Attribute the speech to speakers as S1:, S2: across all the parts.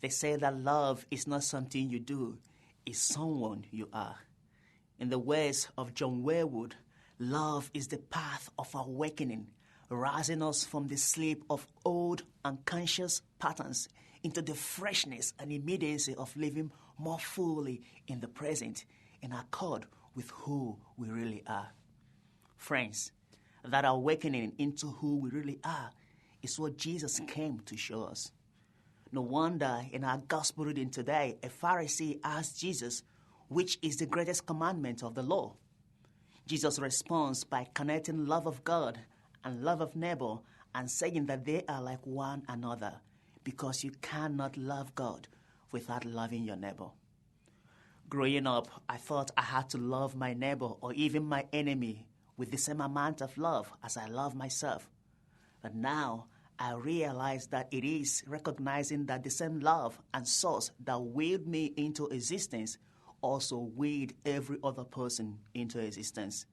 S1: They say that love is not something you do, it's someone you are. In the words of John Waywood, love is the path of awakening, rousing us from the sleep of old unconscious patterns into the freshness and immediacy of living more fully in the present, in accord with who we really are. Friends, that awakening into who we really are is what Jesus came to show us. No wonder in our gospel reading today, a Pharisee asked Jesus, which is the greatest commandment of the law? Jesus responds by connecting love of God and love of neighbor and saying that they are like one another, because you cannot love God without loving your neighbor. Growing up, I thought I had to love my neighbor or even my enemy with the same amount of love as I love myself. But now I realize that it is recognizing that the same love and source that willed me into existence also willed every other person into existence.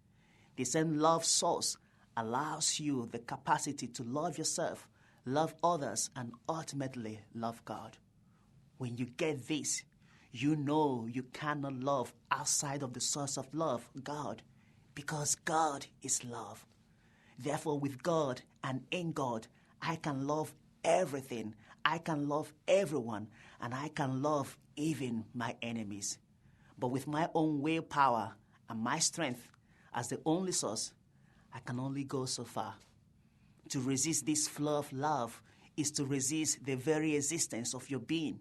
S1: The same love source allows you the capacity to love yourself, love others, and ultimately love God. When you get this, you know you cannot love outside of the source of love, God, because God is love. Therefore, with God and in God, I can love everything, I can love everyone, and I can love even my enemies. But with my own willpower and my strength as the only source, I can only go so far. To resist this flow of love is to resist the very existence of your being,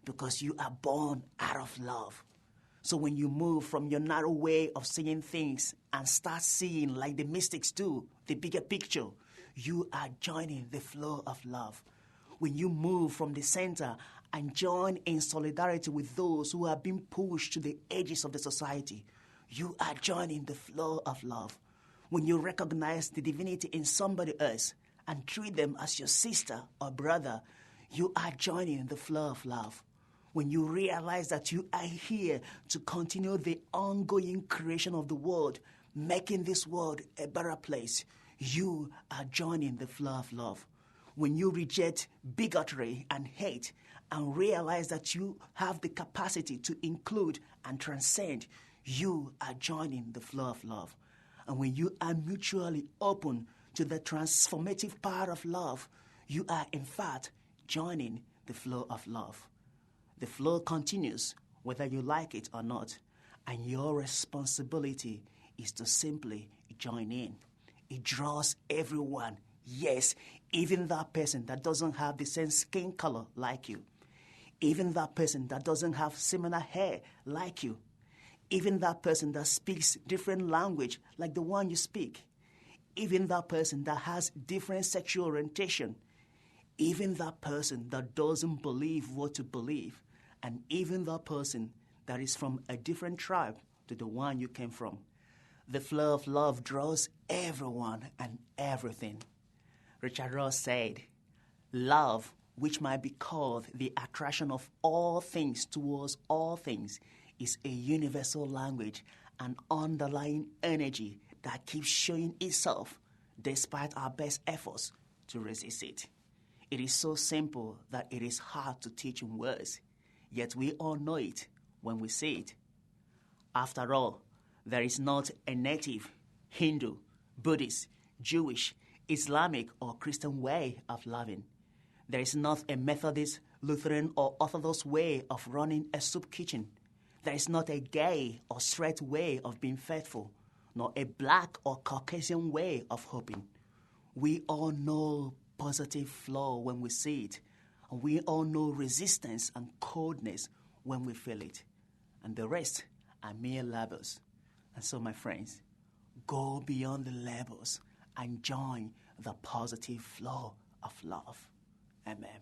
S1: because you are born out of love. So when you move from your narrow way of seeing things and start seeing like the mystics do, the bigger picture, you are joining the flow of love. When you move from the center and join in solidarity with those who are being pushed to the edges of the society, you are joining the flow of love. When you recognize the divinity in somebody else and treat them as your sister or brother, you are joining the flow of love. When you realize that you are here to continue the ongoing creation of the world, making this world a better place, you are joining the flow of love. When you reject bigotry and hate and realize that you have the capacity to include and transcend, you are joining the flow of love. And when you are mutually open to the transformative power of love, you are in fact joining the flow of love. The flow continues whether you like it or not, and your responsibility is to simply join in. It draws everyone, yes, even that person that doesn't have the same skin color like you, even that person that doesn't have similar hair like you, even that person that speaks different language like the one you speak, even that person that has different sexual orientation, even that person that doesn't believe what you believe, and even that person that is from a different tribe to the one you came from. The flow of love draws everyone and everything. Richard Ross said, "Love, which might be called the attraction of all things towards all things, is a universal language, an underlying energy that keeps showing itself despite our best efforts to resist it. It is so simple that it is hard to teach in words, yet we all know it when we see it. After all, there is not a native, Hindu, Buddhist, Jewish, Islamic, or Christian way of loving. There is not a Methodist, Lutheran, or Orthodox way of running a soup kitchen. There is not a gay or straight way of being faithful, nor a black or Caucasian way of hoping. We all know positive flow when we see it, and we all know resistance and coldness when we feel it. And the rest are mere labels. And so, my friends, go beyond the labels and join the positive flow of love. Amen.